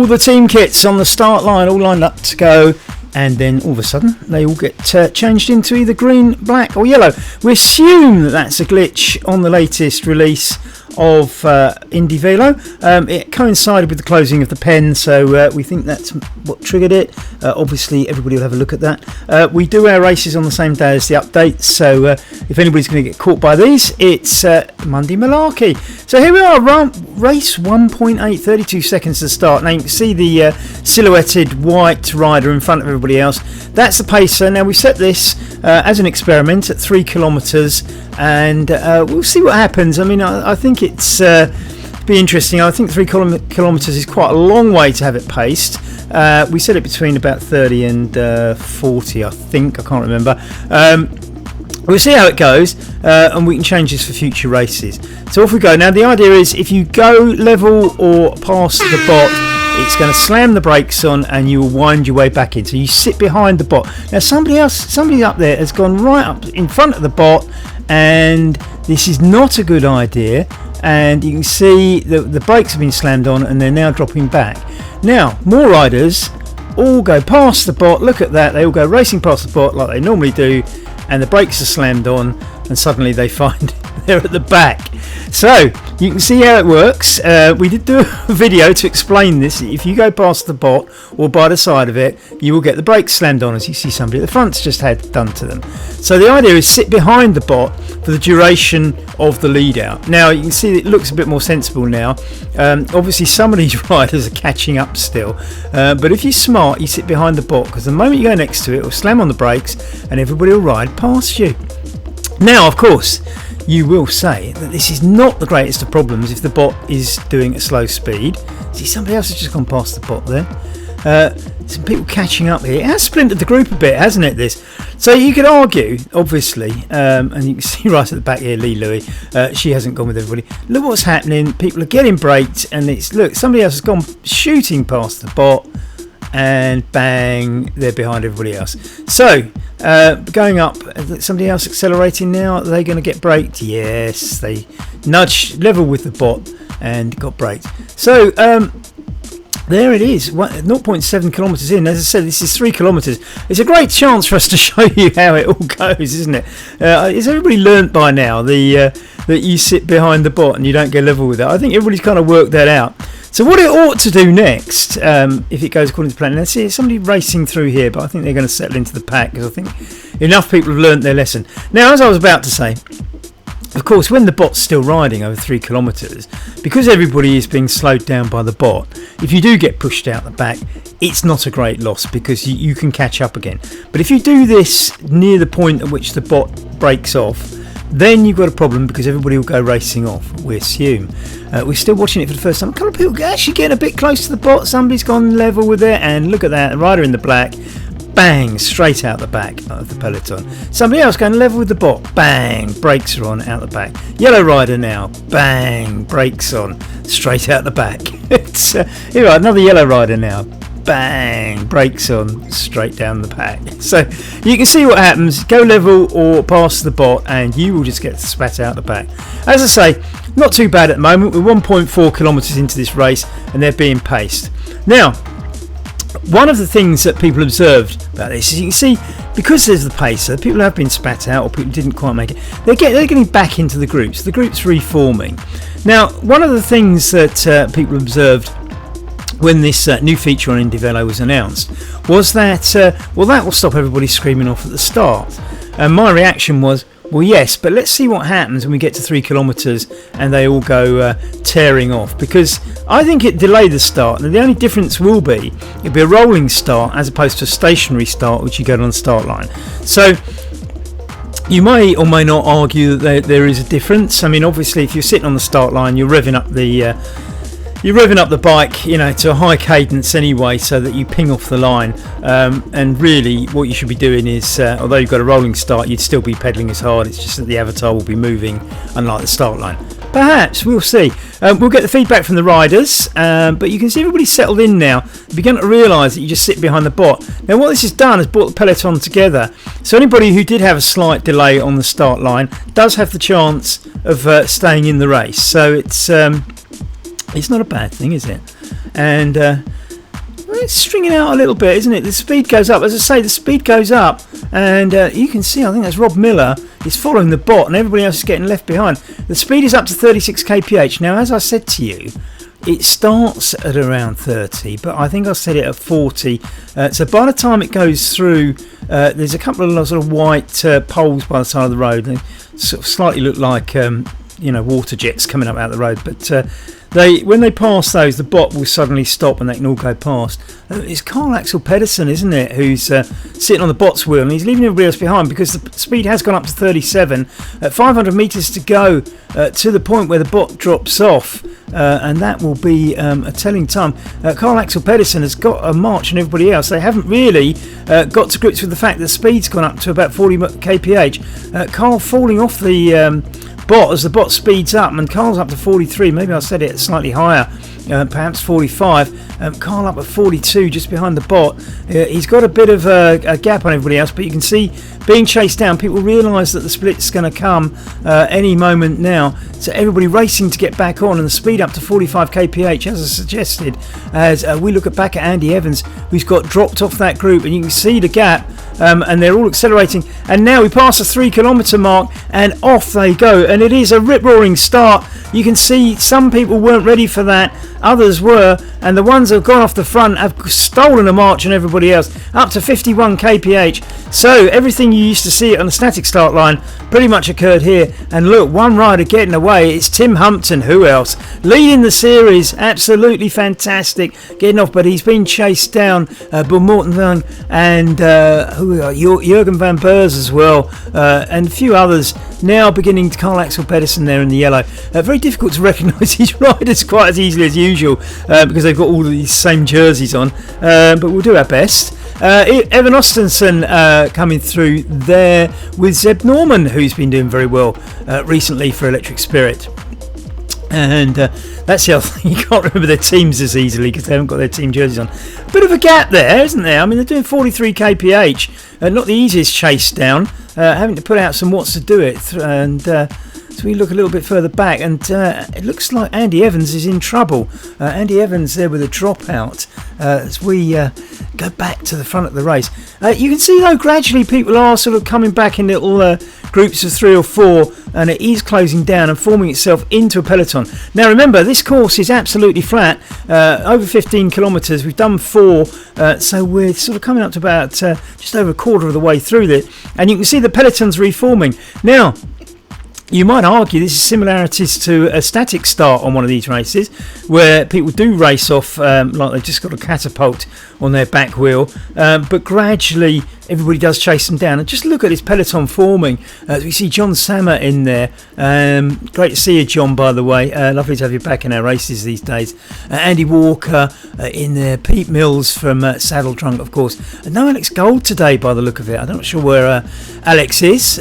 all the team kits on the start line, all lined up to go, and then all of a sudden they all get changed into either green, black or yellow. We assume that that's a glitch on the latest release of Indy Velo. It coincided with the closing of the pen, so we think that's what triggered it. Obviously everybody will have a look at that. We do our races on the same day as the updates, so if anybody's going to get caught by these, it's Monday Malarkey. So here we are, race 1.8, 32 seconds to start. Now you can see the silhouetted white rider in front of everybody else. That's the pacer. Now we set this as an experiment at 3 kilometres, and we'll see what happens. I mean, I think it's be interesting. I think 3 kilometres is quite a long way to have it paced. We set it between about 30 and 40, I think. I can't remember. We'll see how it goes, and we can change this for future races. So off we go. Now the idea is if you go level or past the bot, it's going to slam the brakes on and you will wind your way back in. So you sit behind the bot. Now somebody up there has gone right up in front of the bot, and this is not a good idea. And you can see the brakes have been slammed on and they're now dropping back. Now more riders all go past the bot. Look at that, they all go racing past the bot like they normally do, and the brakes are slammed on, and suddenly they find they're at the back. So you can see how it works. We did do a video to explain this. If you go past the bot or by the side of it, you will get the brakes slammed on, as you see somebody at the front's just had done to them. So the idea is sit behind the bot for the duration of the lead out. Now you can see it looks a bit more sensible now. Obviously some of these riders are catching up still, but if you're smart, you sit behind the bot, because the moment you go next to it, it'll slam on the brakes and everybody will ride past you. Now of course you will say that this is not the greatest of problems if the bot is doing at slow speed. See, somebody else has just gone past the bot there. Some people catching up here. It has splintered the group a bit, hasn't it, this? So you could argue, obviously, and you can see right at the back here, Louis, she hasn't gone with everybody. Look what's happening. People are getting braked, and look, somebody else has gone shooting past the bot, and bang, they're behind everybody else. So going up, somebody else accelerating now. Are they going to get braked? Yes, they nudge level with the bot and got braked. So there it is, 0.7 kilometres in. As I said, this is 3 kilometres. It's a great chance for us to show you how it all goes, isn't it? Has everybody learnt by now that you sit behind the bot and you don't go level with it? I think everybody's kind of worked that out. So what it ought to do next, if it goes according to plan, let's see, somebody racing through here, but I think they're going to settle into the pack, because I think enough people have learnt their lesson. Now, as I was about to say, of course, when the bot's still riding over 3 kilometres, because everybody is being slowed down by the bot, if you do get pushed out the back, it's not a great loss, because you can catch up again. But if you do this near the point at which the bot breaks off, then you've got a problem, because everybody will go racing off, we assume. We're still watching it for the first time. A couple of people actually getting a bit close to the bot. Somebody's gone level with it, and look at that, the rider in the black, bang, straight out the back of the peloton. Somebody else going level with the bot, bang, brakes are on, out the back. Yellow rider now, bang, brakes on, straight out the back. It's here we are, another yellow rider now, bang, brakes on, straight down the back. So you can see what happens. Go level or past the bot and you will just get spat out the back. As I say, not too bad at the moment. We're 1.4 kilometres into this race and they're being paced. Now, one of the things that people observed about this is, you can see, because there's the pacer, people have been spat out or people didn't quite make it. They're getting back into the groups. The group's reforming. Now, one of the things that people observed when this new feature on Indy Velo was announced was that, well, that will stop everybody screaming off at the start. And my reaction was, well, yes, but let's see what happens when we get to 3 kilometres and they all go tearing off, because I think it delayed the start, and the only difference will be it'll be a rolling start as opposed to a stationary start, which you get on the start line. So you may or may not argue that there is a difference. I mean, obviously, if you're sitting on the start line, you're revving up the bike, you know, to a high cadence anyway, so that you ping off the line. And really, what you should be doing is, although you've got a rolling start, you'd still be pedalling as hard. It's just that the avatar will be moving, unlike the start line. Perhaps, we'll see. We'll get the feedback from the riders, but you can see everybody's settled in now. They're beginning to realise that you just sit behind the bot. Now, what this has done is brought the peloton together. So anybody who did have a slight delay on the start line does have the chance of staying in the race. So it's not a bad thing, is it? And it's stringing out a little bit, isn't it? The speed goes up. As I say, the speed goes up, and you can see, I think that's Rob Miller is following the bot, and everybody else is getting left behind. The speed is up to 36 kph. Now, as I said to you, it starts at around 30, but I think I said it at 40. So by the time it goes through, there's a couple of sort of white poles by the side of the road. They sort of slightly look like water jets coming up out of the road, but when they pass those, the bot will suddenly stop and they can all go past. It's Carl Axel Pedersen, isn't it, who's sitting on the bot's wheel, and he's leaving everybody else behind because the speed has gone up to 37. 500 metres to go to the point where the bot drops off, and that will be a telling time. Carl Axel Pedersen has got a march on everybody else. They haven't really got to grips with the fact that the speed's gone up to about 40 kph. Carl falling off the bot as the bot speeds up, and Carl's up to 43. Maybe I said it slightly higher, perhaps 45. Carl up at 42, just behind the bot. He's got a bit of a gap on everybody else, but you can see being chased down, people realise that the split's going to come any moment now, so everybody racing to get back on, and the speed up to 45 kph, as I suggested, as we look back at Andy Evans, who's got dropped off that group, and you can see the gap, and they're all accelerating, and now we pass the 3 kilometre mark, and off they go, and it is a rip-roaring start. You can see some people weren't ready for that, others were, and the ones that have gone off the front have stolen a march on everybody else, up to 51 kph. So everything you used to see on the static start line pretty much occurred here. And look, one rider getting away, it's Tim Humpton. Who else? Leading the series, absolutely fantastic, getting off, but he's been chased down. Bill Morton and Jurgen van Beurs as well, and a few others now beginning to. Carl Axel Pedersen there in the yellow. Very difficult to recognise his riders quite as easily as usual because they've got all these same jerseys on, but we'll do our best. Evan Ostenson coming through there with Zeb Norman, who's been doing very well recently for Electric Spirit. And that's the other thing, you can't remember their teams as easily because they haven't got their team jerseys on. A bit of a gap there, isn't there? I mean, they're doing 43 kph, not the easiest chase down, having to put out some watts to do it, and so we look a little bit further back, and it looks like Andy Evans is in trouble. Andy Evans there with a dropout as we go back to the front of the race. You can see though gradually people are sort of coming back in little groups of 3 or 4, and it is closing down and forming itself into a peloton. Now remember, this course is absolutely flat, over 15 kilometres. We've done 4, so we're sort of coming up to about just over a quarter of the way through it, and you can see the pelotons reforming. Now you might argue this is similarities to a static start on one of these races, where people do race off like they've just got a catapult on their back wheel, but gradually everybody does chase them down. And just look at this peloton forming. We see John Sammer in there. Great to see you, John, by the way. Lovely to have you back in our races these days. Andy Walker in there. Pete Mills from Saddle Trunk, of course. No Alex Gold today, by the look of it. I'm not sure where Alex is.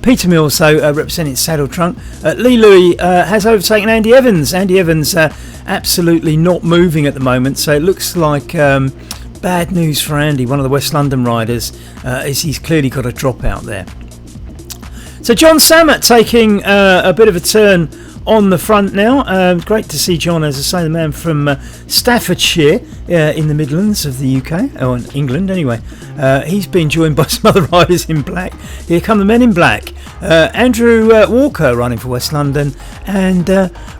Peter Mills, though, representing Saddle Trunk. Lee Louis has overtaken Andy Evans. Andy Evans absolutely not moving at the moment, so it looks like bad news for Andy, one of the West London riders, is he's clearly got a drop out there. So John Sammet taking a bit of a turn on the front now. Great to see John, as I say, the man from Staffordshire in the Midlands of the UK, or in England anyway. He's been joined by some other riders in black. Here come the men in black. Andrew Walker running for West London, and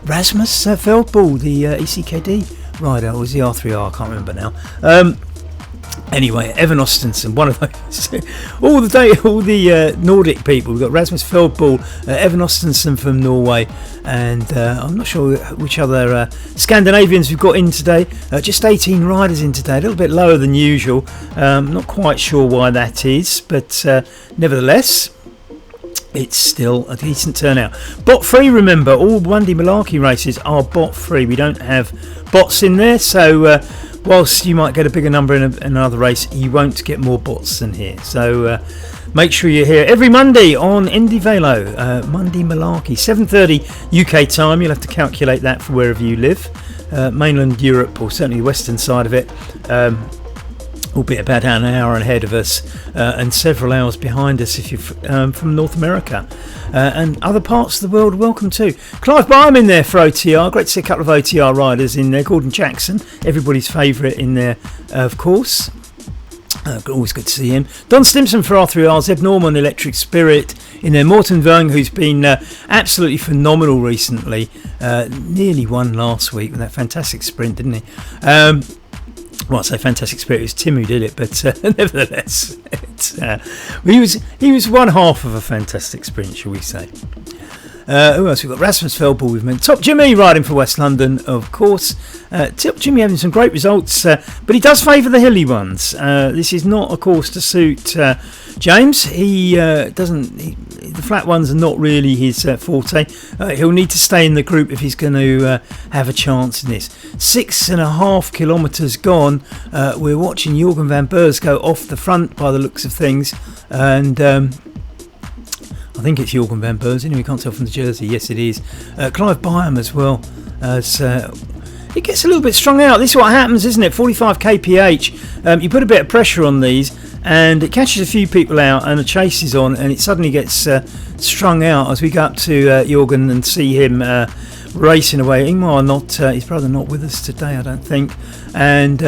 Rasmus Feldball, the ECKD rider, or was the R3R, I can't remember now. Anyway, Evan Ostenson, one of those. all the Nordic people. We've got Rasmus Feldball, Evan Ostenson from Norway, and I'm not sure which other Scandinavians we've got in today. Just 18 riders in today, a little bit lower than usual. Not quite sure why that is, but nevertheless, it's still a decent turnout. Bot free, remember, all Monday Malarkey races are bot free. We don't have bots in there, so whilst you might get a bigger number in another race, you won't get more bots than here. So make sure you're here every Monday on Indy Velo, Monday Malarkey, 7:30 UK time. You'll have to calculate that for wherever you live, mainland Europe, or certainly the western side of it. albeit about an hour ahead of us and several hours behind us if you're from North America and other parts of the world. Welcome to Clive Byam in there for OTR. Great to see a couple of OTR riders in there. Gordon Jackson, everybody's favourite in there, of course. Always good to see him. Don Stimson for R3R, Zeb Norman, Electric Spirit in there. Morten Vang, who's been absolutely phenomenal recently. Nearly won last week with that fantastic sprint, didn't he? Well, I say fantastic spirit. It was Tim who did it, but nevertheless, he was one half of a fantastic sprint, shall we say? Who else? We've got Rasmus Feldball. We've met Top Jimmy riding for West London, of course. Top Jimmy having some great results, but he does favour the hilly ones. This is not a course to suit James. He doesn't. The flat ones are not really his forte. He'll need to stay in the group if he's going to have a chance in this. 6.5 kilometres gone. We're watching Jorgen van Beurs go off the front by the looks of things, and I think it's Jorgen van Beurs. Anyway, we can't tell from the jersey. Yes, it is. Clive Byam as well. It gets a little bit strung out. This is what happens, isn't it? 45 kph. You put a bit of pressure on these, and it catches a few people out, and the chase is on, and it suddenly gets strung out as we go up to Jorgen and see him racing away. Ingmar, his brother, not with us today, I don't think. And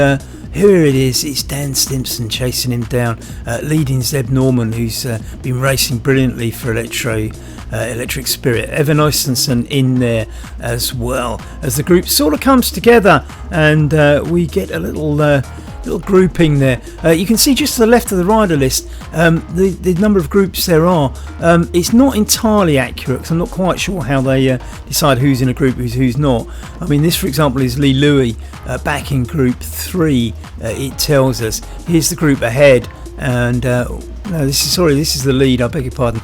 here it is. It's Dan Stimson chasing him down, leading Zeb Norman, who's been racing brilliantly for Electric Spirit. Evan Oystensen in there as well, as the group sort of comes together, and we get a little grouping there. You can see just to the left of the rider list the number of groups there are. It's not entirely accurate because I'm not quite sure how they decide who's in a group, who's not. I mean, this for example is Lee Louis back in group 3. It tells us here's the group ahead, and no, this is the lead. I beg your pardon.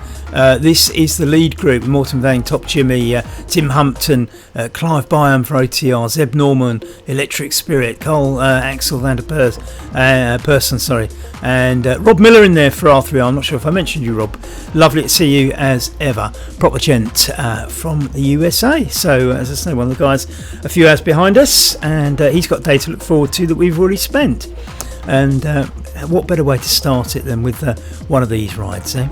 This is the lead group: Morten Vang, Top Jimmy, Tim Humpton, Clive Byam for OTR, Zeb Norman, Electric Spirit, Cole Axel van der Person, and Rob Miller in there for R3R. I'm not sure if I mentioned you, Rob. Lovely to see you as ever. Proper gent from the USA. So as I say, one of the guys a few hours behind us, and he's got a day to look forward to that we've already spent. And what better way to start it than with one of these rides, eh?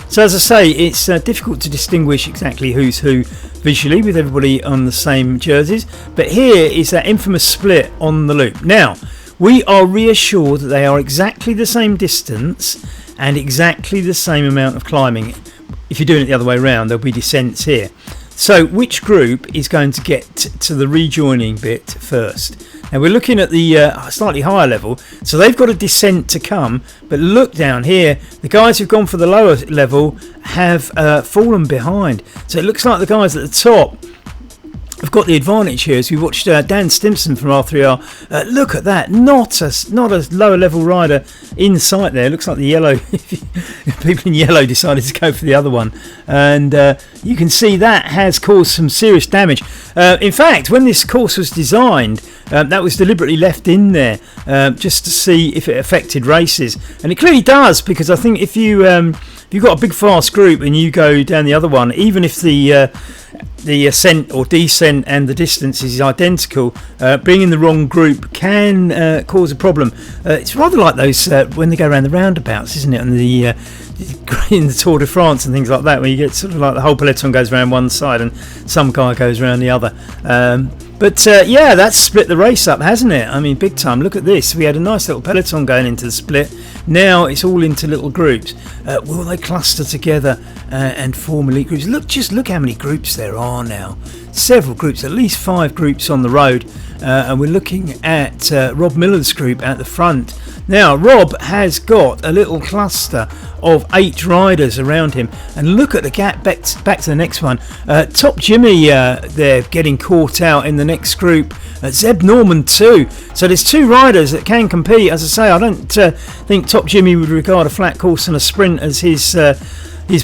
So as I say, it's difficult to distinguish exactly who's who visually with everybody on the same jerseys, but here is that infamous split on the loop. Now, we are reassured that they are exactly the same distance and exactly the same amount of climbing. If you're doing it the other way around, there'll be descents here. So which group is going to get to the rejoining bit first? Now we're looking at the slightly higher level, so they've got a descent to come, but look down here, the guys who've gone for the lower level have fallen behind. So it looks like the guys at the top have got the advantage here. As we watched Dan Stimson from R3R, look at that, not a lower level rider in sight there. Looks like the yellow people in yellow decided to go for the other one, and you can see that has caused some serious damage. In fact, when this course was designed, that was deliberately left in there just to see if it affected races, and it clearly does, because I think if you've got a big fast group and you go down the other one, even if the ascent or descent and the distance is identical, being in the wrong group can cause a problem. It's rather like those when they go around the roundabouts, isn't it? And in the Tour de France and things like that, where you get sort of like the whole peloton goes around one side and some guy goes around the other. But yeah, that's split the race up, hasn't it? I mean, big time. Look at this. We had a nice little peloton going into the split. Now it's all into little groups. Will they cluster together and form elite groups? Look how many groups there are now. Several groups, at least 5 groups on the road. And we're looking at Rob Miller's group at the front. Now, Rob has got a little cluster of 8 riders around him. And look at the gap back to the next one. Top Jimmy, they're getting caught out in the next group. Zeb Norman too. So there's 2 riders that can compete. As I say, I don't think Top Jimmy would regard a flat course and a sprint as his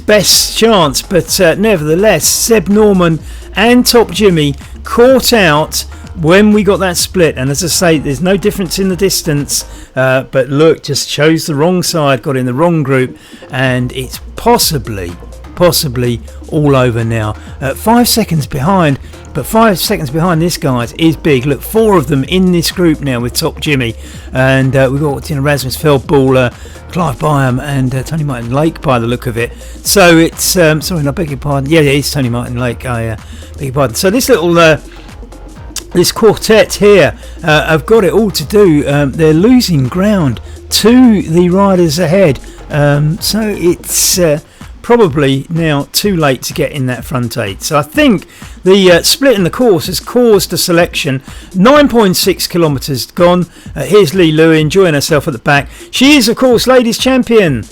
best chance. But nevertheless, Zeb Norman and Top Jimmy caught out when we got that split, and as I say, there's no difference in the distance, but look, just chose the wrong side, got in the wrong group, and it's possibly possibly all over now. 5 seconds behind, but 5 seconds behind this guys is big. Look, 4 of them in this group now with Top Jimmy, and we've got Rasmus Feldballer, Clive Byam, and Tony Martin Lake by the look of it. So it's sorry, I beg your pardon. Yeah, it is Tony Martin Lake. I beg your pardon. So this little this quartet here have got it all to do. They're losing ground to the riders ahead. So it's probably now too late to get in that front 8. So I think the split in the course has caused a selection. 9.6 kilometres gone. Here's Lee Louie enjoying herself at the back. She is, of course, ladies champion.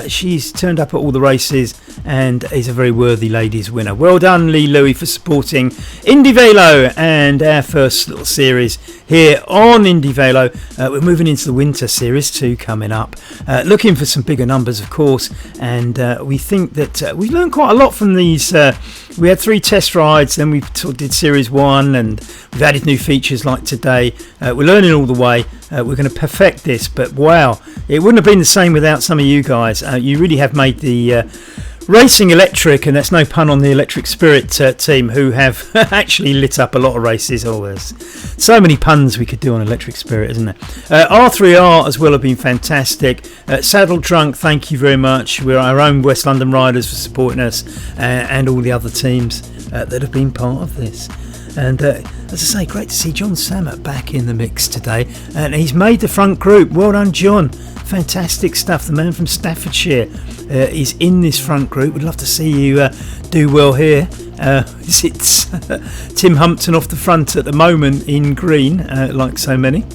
She's turned up at all the races and is a very worthy ladies winner. Well done, Lee Louie, for supporting Indy Velo and our first little series here on Indy Velo. We're moving into the winter series 2 coming up, looking for some bigger numbers, of course, and we think that we learned quite a lot from these. We had 3 test rides, then we sort of did series 1, and we've added new features like today. We're learning all the way. We're going to perfect this, but wow, it wouldn't have been the same without some of you guys. You really have made the racing electric, and that's no pun on the Electric Spirit team, who have actually lit up a lot of races. Oh, there's so many puns we could do on Electric Spirit, isn't there? R3R as well have been fantastic. Saddle Drunk, thank you very much. We're our own West London riders for supporting us, and all the other teams that have been part of this. And as I say, great to see John Samet back in the mix today, and he's made the front group. Well done, John. Fantastic stuff. The man from Staffordshire is in this front group. We'd love to see you do well here. It's Tim Humpton off the front at the moment in green, like so many,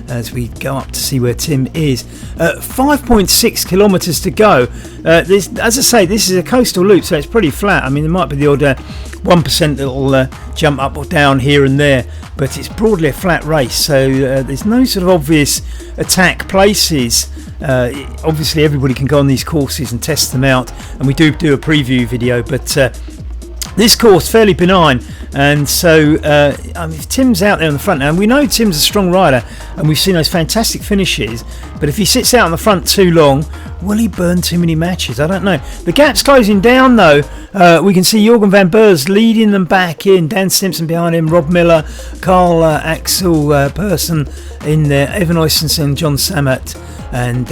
as we go up to see where Tim is. 5.6 kilometres to go. As I say, this is a coastal loop, so it's pretty flat. I mean, there might be the odd 1% that'll jump up or down here and there, but it's broadly a flat race, so there's no sort of obvious attack places. Obviously everybody can go on these courses and test them out, and we do a preview video, but this course fairly benign, and so I mean, Tim's out there on the front now, and we know Tim's a strong rider, and we've seen those fantastic finishes, but if he sits out on the front too long, will he burn too many matches? I don't know. The gap's closing down though. We can see Jorgen van Beurs leading them back in, Dan Simpson behind him, Rob Miller, Carl Axel Persson in there, Evan Oystensen, John Samet, and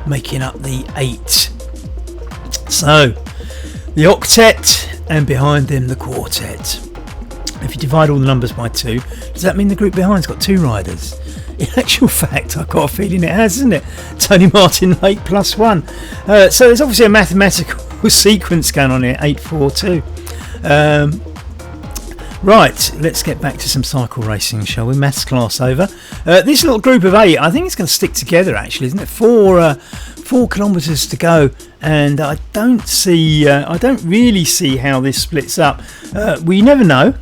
making up the 8. So the octet, and behind them the quartet. If you divide all the numbers by 2, does that mean the group behind's got 2 riders? In actual fact, I've got a feeling it has, isn't it? Tony Martin Lake plus 1. So there's obviously a mathematical sequence going on here. 8-4-2. Right, let's get back to some cycle racing, shall we? Maths class over. This little group of 8, I think it's going to stick together, actually, isn't it? 4 kilometres to go, and I don't really see how this splits up. We never know.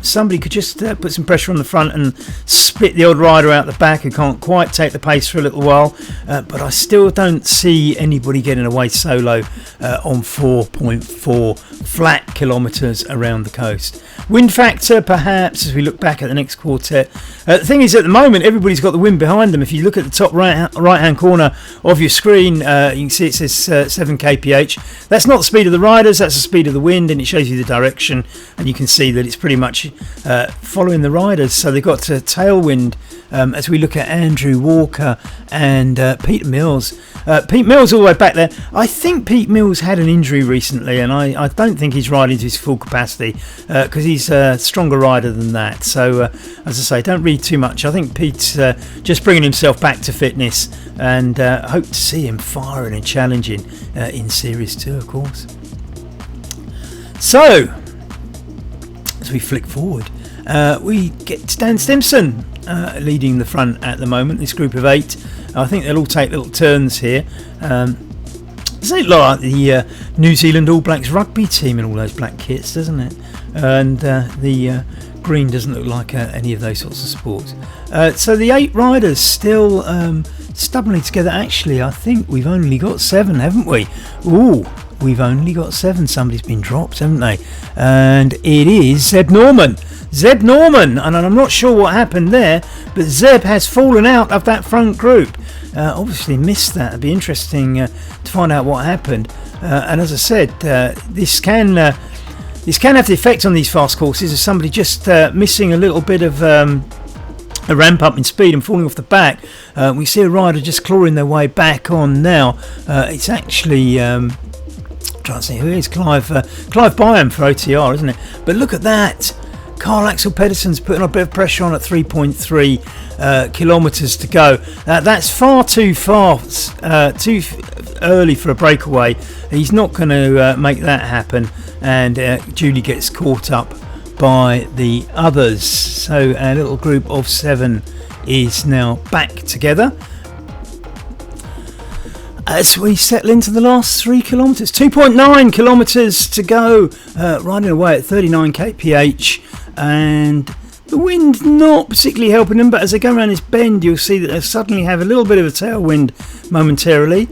Somebody could just put some pressure on the front and split the old rider out the back who can't quite take the pace for a little while, but I still don't see anybody getting away solo on 4.4 flat kilometres around the coast. Wind factor, perhaps, as we look back at the next quartet. The thing is, at the moment, everybody's got the wind behind them. If you look at the top right-hand corner of your screen, you can see it says 7 kph. That's not the speed of the riders, that's the speed of the wind, and it shows you the direction, and you can see that it's pretty much following the riders. So they've got tailwind as we look at Andrew Walker and Peter Mills. Pete Mills all the way back there. I think Pete Mills had an injury recently, and I don't think he's riding to his full capacity, because he's a stronger rider than that. So as I say, don't read too much. I think Pete's just bringing himself back to fitness, and hope to see him firing and challenging in Series 2, of course. So as we flick forward, we get Dan Stimson leading the front at the moment, this group of 8. I think they'll all take little turns here. Doesn't it look like the New Zealand All Blacks rugby team in all those black kits, doesn't it? And the green doesn't look like any of those sorts of sports. So the 8 riders still stubbornly together. Actually, I think we've only got 7, haven't we? Ooh, we've only got 7. Somebody's been dropped, haven't they? And it is Zeb Norman. Zeb Norman, and I'm not sure what happened there, but Zeb has fallen out of that front group. Obviously missed that. It'd be interesting to find out what happened. And as I said, this can have the effect on these fast courses of somebody just missing a little bit of a ramp up in speed and falling off the back. We see a rider just clawing their way back on now. It's actually trying to see who it is. Clive Byam for OTR, isn't it? But look at that. Carl Axel Pedersen's putting a bit of pressure on at 3.3 kilometres to go. That's far too fast, too early for a breakaway. He's not going to make that happen, and Julie gets caught up by the others. So our little group of 7 is now back together. As we settle into the last 3 kilometres, 2.9 kilometres to go, riding away at 39 kph, and the wind not particularly helping them, but as they go around this bend you'll see that they suddenly have a little bit of a tailwind momentarily,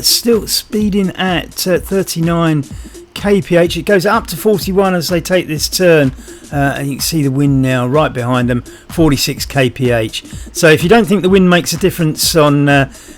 still speeding at 39 kph. It goes up to 41 as they take this turn, and you can see the wind now right behind them, 46 kph. So if you don't think the wind makes a difference on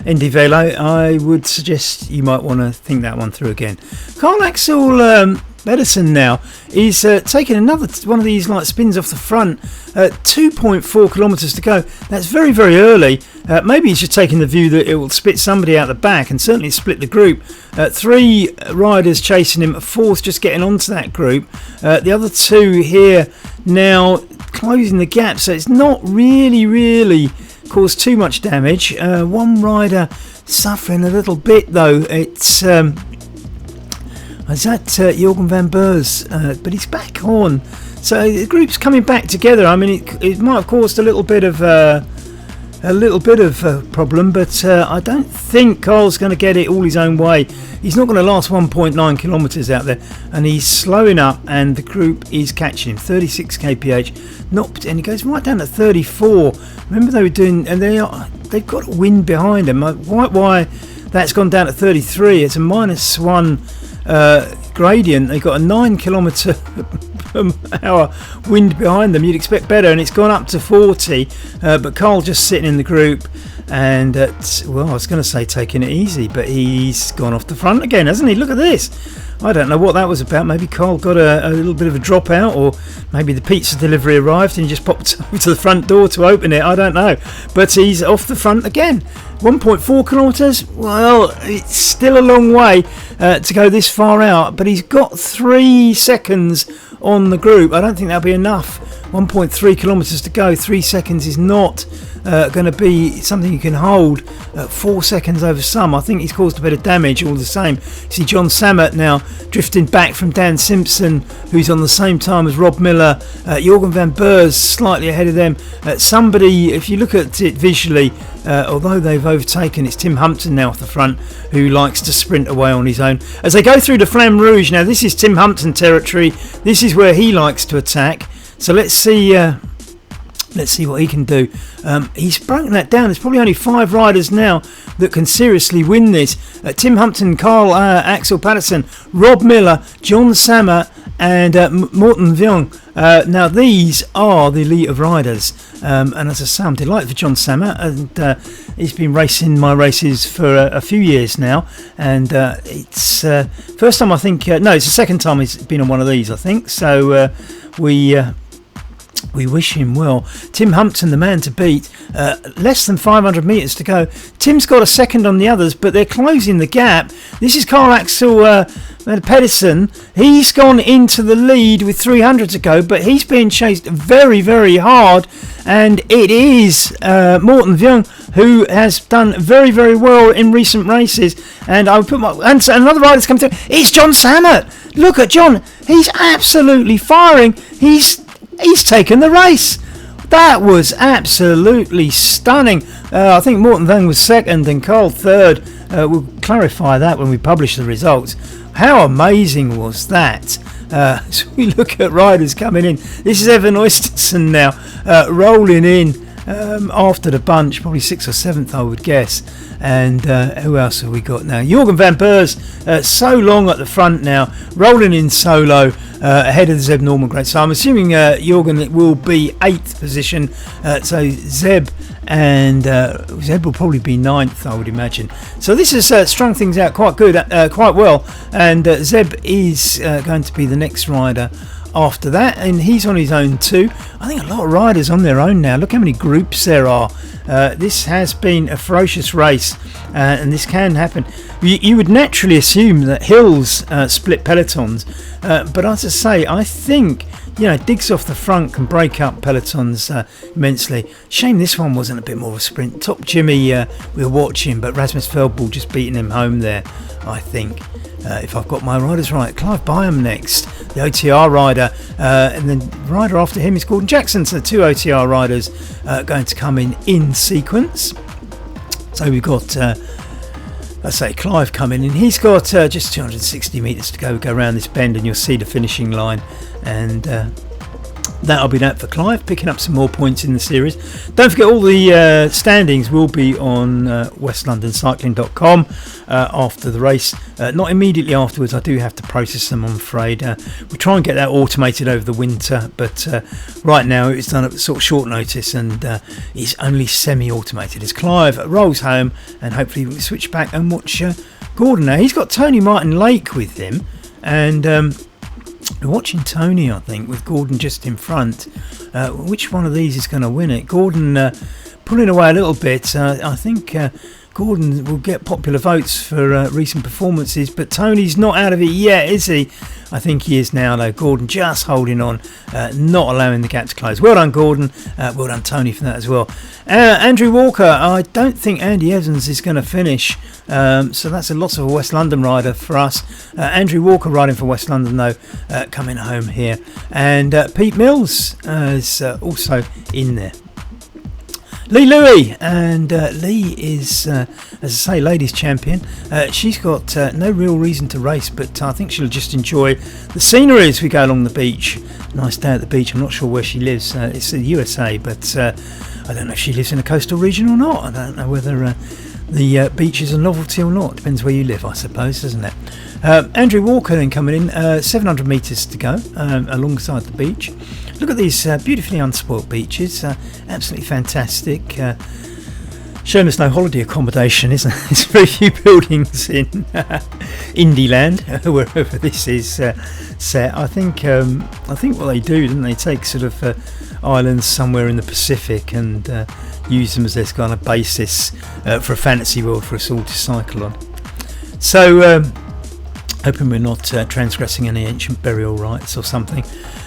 Indy Velo, I would suggest you might want to think that one through again. Carl Axel Pedersen now is taking another one of these like spins off the front. 2.4 kilometres to go. That's very, very early. Maybe he's just taking the view that it will spit somebody out the back, and certainly split the group. 3 riders chasing him, a 4th just getting onto that group. The other 2 here now closing the gap, so it's not really caused too much damage. One rider suffering a little bit though. It's is that Jorgen van Beurs, but he's back on. So the group's coming back together. I mean, it might have caused a little bit of a problem, but I don't think Carl's going to get it all his own way. He's not going to last 1.9 kilometres out there, and he's slowing up, and the group is catching him. 36 kph, and he goes right down to 34. Remember they were doing, and they've got a wind behind them. Why that's gone down to 33? It's a -1 gradient. They've got a 9 kilometre per hour wind behind them. You'd expect better, and it's gone up to 40, but Carl just sitting in the group, and well, I was going to say taking it easy, but he's gone off the front again, hasn't he? Look at this. I don't know what that was about. Maybe Carl got a little bit of a dropout, or maybe the pizza delivery arrived and he just popped over to the front door to open it. I don't know, but he's off the front again. 1.4 kilometres. Well, it's still a long way to go this far out, but he's got 3 seconds on the group. I don't think that'll be enough. 1.3 kilometres to go. 3 seconds is not going to be something you can hold. 4 seconds over some. I think he's caused a bit of damage all the same. See John Sammet now drifting back from Dan Simpson, who's on the same time as Rob Miller. Jorgen van Beurs slightly ahead of them. Somebody, if you look at it visually, although they've overtaken, it's Tim Humpton now off the front, who likes to sprint away on his own. As they go through the Flamme Rouge, now this is Tim Humpton territory. This is where he likes to attack. So let's see what he can do. He's broken that down. There's probably only 5 riders now that can seriously win this. Tim Humpton, Carl Axel Pedersen, Rob Miller, John Sammet, and Morten Vion. Now these are the elite of riders, and as I say, I'm delighted for John Sammet, and he's been racing my races for a few years now, and it's first time I think, no, it's the second time he's been on one of these, I think. So we wish him well. Tim Humpton, the man to beat. Less than 500 metres to go. Tim's got a second on the others, but they're closing the gap. This is Carl Axel Pedersen. He's gone into the lead with 300 to go, but he's being chased very, very hard. And it is Morten Vion, who has done very, very well in recent races. And I would put and another rider's come through. It's John Sammet. Look at John. He's absolutely firing. He's taken the race. That was absolutely stunning. I think Morten Vion was second and Carl third. We'll clarify that when we publish the results. How amazing was that? So we look at riders coming in. This is Evan Oysterson now rolling in. after the bunch, probably 6th or 7th, I would guess. And who else have we got now? Jorgen van Beurs, so long at the front now, rolling in solo ahead of the Zeb Norman Great. So I'm assuming Jorgen will be 8th position. So Zeb and Zeb will probably be 9th, I would imagine. So this has strung things out quite good, quite well. And Zeb is going to be the next rider after that, and he's on his own too. I think a lot of riders on their own now. Look how many groups there are. This has been a ferocious race, and this can happen. You would naturally assume that hills split pelotons, but as I say, I think digs off the front can break up pelotons immensely. Shame this one wasn't a bit more of a sprint. Top Jimmy we were watching, but Rasmus Feldball just beating him home there, I think. If I've got my riders right. Clive Byam next, the OTR rider, and then the rider after him is Gordon Jackson. So the 2 OTR riders going to come in sequence. So we've got, let's say, Clive coming in. He's got just 260 metres to go around this bend, and you'll see the finishing line. And that'll be that for Clive, picking up some more points in the series. Don't forget, all the standings will be on westlondoncycling.com after the race. Not immediately afterwards, I do have to process them, I'm afraid. We'll try and get that automated over the winter, but right now it's done at sort of short notice, and it's only semi-automated as Clive rolls home, and hopefully we'll switch back and watch Gordon now. He's got Tony Martin Lake with him, and we're watching Tony, I think, with Gordon just in front. Which one of these is going to win it? Gordon pulling away a little bit. I think Gordon will get popular votes for recent performances, but Tony's not out of it yet, is he? I think he is now, though. Gordon just holding on, not allowing the gap to close. Well done, Gordon. Well done, Tony, for that as well. Andrew Walker, I don't think Andy Evans is going to finish, so that's a lot of a West London rider for us. Andrew Walker riding for West London, though, coming home here. And Pete Mills is also in there. Lee Louie, and Lee is, as I say, ladies champion. She's got no real reason to race, but I think she'll just enjoy the scenery as we go along the beach. Nice day at the beach. I'm not sure where she lives. It's the USA, but I don't know if she lives in a coastal region or not. I don't know whether the beach is a novelty or not. Depends where you live, I suppose, doesn't it? Andrew Walker then coming in, 700 metres to go alongside the beach. Look at these beautifully unspoilt beaches, absolutely fantastic. Showing us no holiday accommodation, isn't it? There's very few buildings in Indieland, wherever this is set. I think what they do, don't they, take sort of islands somewhere in the Pacific and use them as their kind of basis for a fantasy world for us all to cycle on. So hoping we're not transgressing any ancient burial rites or something.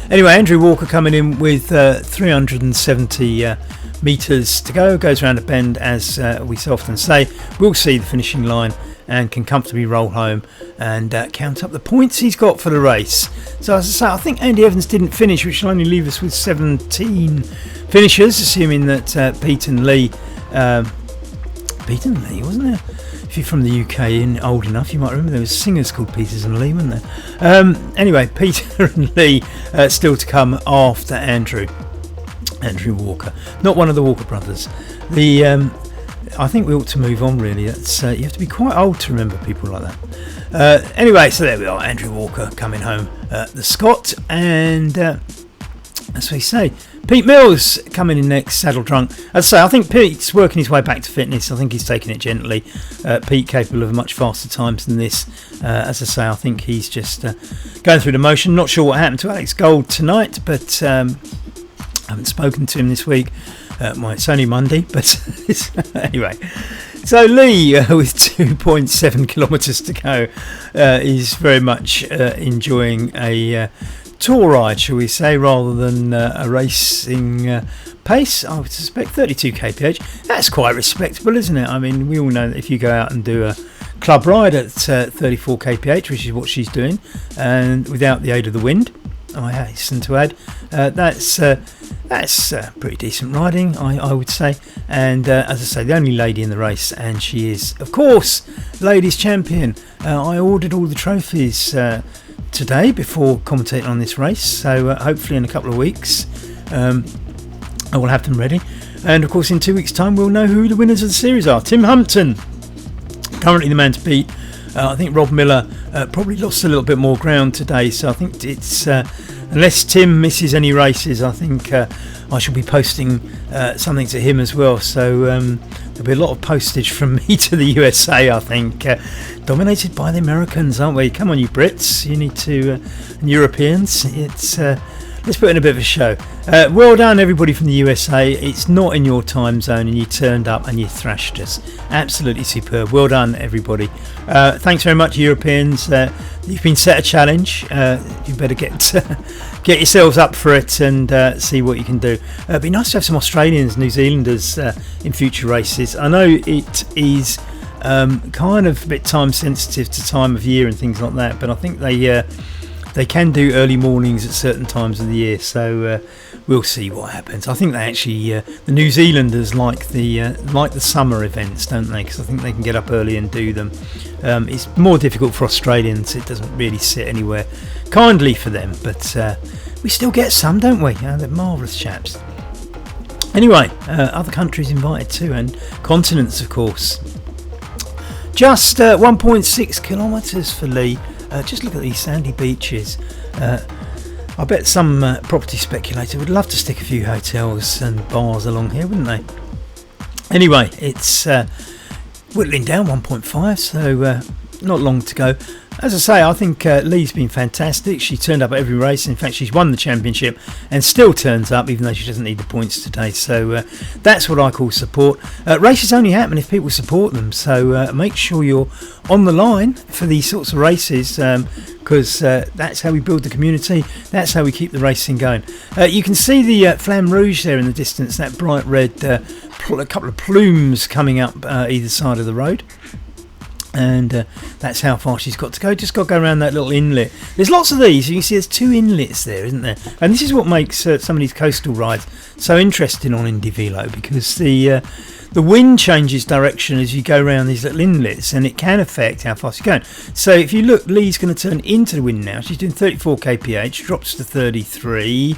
Anyway, Andrew Walker coming in with 370 metres to go, goes around a bend, as we so often say. We'll see the finishing line and can comfortably roll home and count up the points he's got for the race. So as I say, I think Andy Evans didn't finish, which will only leave us with 17 finishers, assuming that Pete and Lee, wasn't there? If you're from the UK and old enough, you might remember there was singers called Peters and Lee, weren't there? Anyway, Peter and Lee still to come after Andrew Walker, not one of the Walker brothers. I think we ought to move on, really. That's you have to be quite old to remember people like that. Anyway, so there we are, Andrew Walker coming home, the Scot, and as we say, Pete Mills coming in next, saddle drunk. As I say, I think Pete's working his way back to fitness. I think he's taking it gently. Pete capable of much faster times than this. As I say, I think he's just going through the motion. Not sure what happened to Alex Gold tonight, but I haven't spoken to him this week. Well, it's only Monday, but anyway. So Lee, with 2.7 kilometres to go, is very much enjoying a tour ride, shall we say, rather than a racing pace. I would suspect 32 kph. That's quite respectable, isn't it? I mean, we all know that if you go out and do a club ride at 34 kph, which is what she's doing, and without the aid of the wind, I hasten to add, that's pretty decent riding, I would say. And as I say, the only lady in the race, and she is, of course, ladies champion. I ordered all the trophies today before commentating on this race, so hopefully in a couple of weeks I will have them ready. And of course in 2 weeks time we'll know who the winners of the series are. Tim Humpton, currently the man to beat. I think Rob Miller probably lost a little bit more ground today, so I think it's unless Tim misses any races, I think I shall be posting something to him as well. So there'll be a lot of postage from me to the USA, I think. Dominated by the Americans, aren't we? Come on, you Brits, you need to, and Europeans. It's let's put in a bit of a show. Well done, everybody from the USA. It's not in your time zone, and you turned up and you thrashed us. Absolutely superb. Well done, everybody. Thanks very much, Europeans. You've been set a challenge. You better get yourselves up for it and see what you can do. It'd be nice to have some Australians, New Zealanders in future races. I know it is kind of a bit time sensitive to time of year and things like that, but I think they can do early mornings at certain times of the year, so we'll see what happens. I think they actually, the New Zealanders like the summer events, don't they? Because I think they can get up early and do them. It's more difficult for Australians. It doesn't really sit anywhere kindly for them, but we still get some, don't we? They're marvellous chaps. Anyway, other countries invited too, and continents, of course. Just 1.6 kilometres for Lee. Just look at these sandy beaches. I bet some property speculator would love to stick a few hotels and bars along here, wouldn't they? Anyway, it's whittling down 1.5, so not long to go. As I say, I think Lee's been fantastic. She turned up at every race. In fact, she's won the championship and still turns up, even though she doesn't need the points today. So that's what I call support. Races only happen if people support them. So make sure you're on the line for these sorts of races, because that's how we build the community. That's how we keep the racing going. You can see the Flamme Rouge there in the distance, that bright red, a couple of plumes coming up either side of the road. And that's how far she's got to go. Just got to go around that little inlet. There's lots of these. You can see there's 2 inlets there, isn't there? And this is what makes some of these coastal rides so interesting on Indy Velo, because the wind changes direction as you go around these little inlets, and it can affect how fast you're going. So if you look, Lee's going to turn into the wind now. She's doing 34 kph, drops to 33.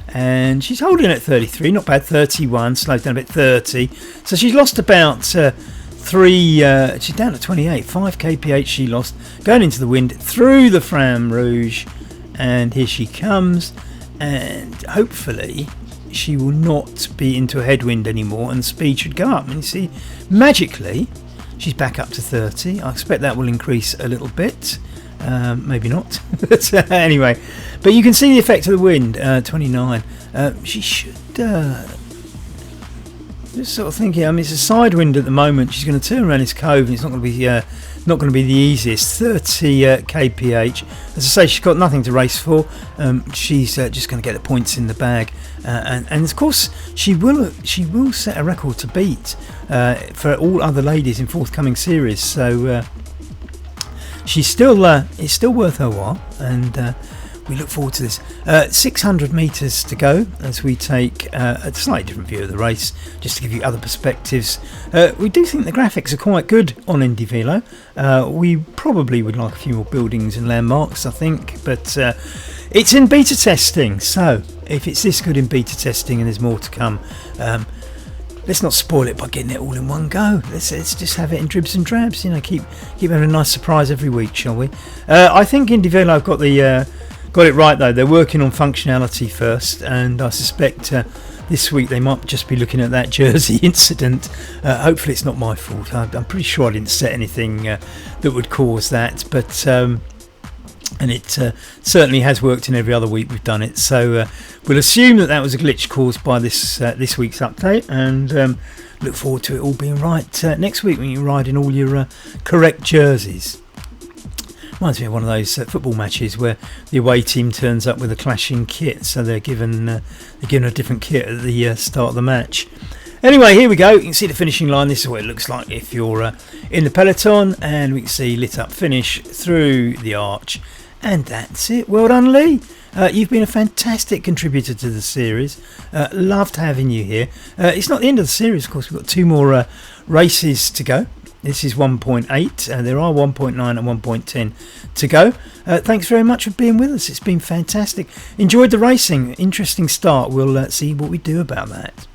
And she's holding at 33, not bad. 31, slows down a bit, 30. So she's lost about... she's down to 28, 5 kph she lost, going into the wind through the Flamme Rouge, and here she comes, and hopefully she will not be into a headwind anymore and speed should go up. And you see, magically she's back up to 30. I expect that will increase a little bit, maybe not. But anyway, but you can see the effect of the wind. 29, she should just sort of thinking, I mean, it's a side wind at the moment. She's going to turn around this cove, and it's not going to be the easiest. 30 kph. As I say, she's got nothing to race for. She's just going to get the points in the bag, and of course she will set a record to beat for all other ladies in forthcoming series. So she's still it's still worth her while, and we look forward to this. 600 metres to go as we take a slightly different view of the race, just to give you other perspectives. We do think the graphics are quite good on Indy Velo. We probably would like a few more buildings and landmarks, I think, but it's in beta testing, so if it's this good in beta testing and there's more to come, let's not spoil it by getting it all in one go. Let's just have it in dribs and drabs, keep having a nice surprise every week, shall we? I think Indy Velo have got it right though. They're working on functionality first, and I suspect this week they might just be looking at that Jersey incident. Hopefully it's not my fault. I'm pretty sure I didn't set anything that would cause that, but and it certainly has worked in every other week we've done it. So we'll assume that was a glitch caused by this week's update, and look forward to it all being right next week when you ride in all your correct jerseys. Reminds me of one of those football matches where the away team turns up with a clashing kit, so they're given a different kit at the start of the match. Anyway, here we go. You can see the finishing line. This is what it looks like if you're in the peloton, and we can see lit up finish through the arch, and that's it. Well done, Lee. You've been a fantastic contributor to the series. Loved having you here. It's not the end of the series, of course. We've got 2 more races to go. This is 1.8. There are 1.9 and 1.10 to go. Thanks very much for being with us. It's been fantastic. Enjoyed the racing. Interesting start. We'll see what we do about that.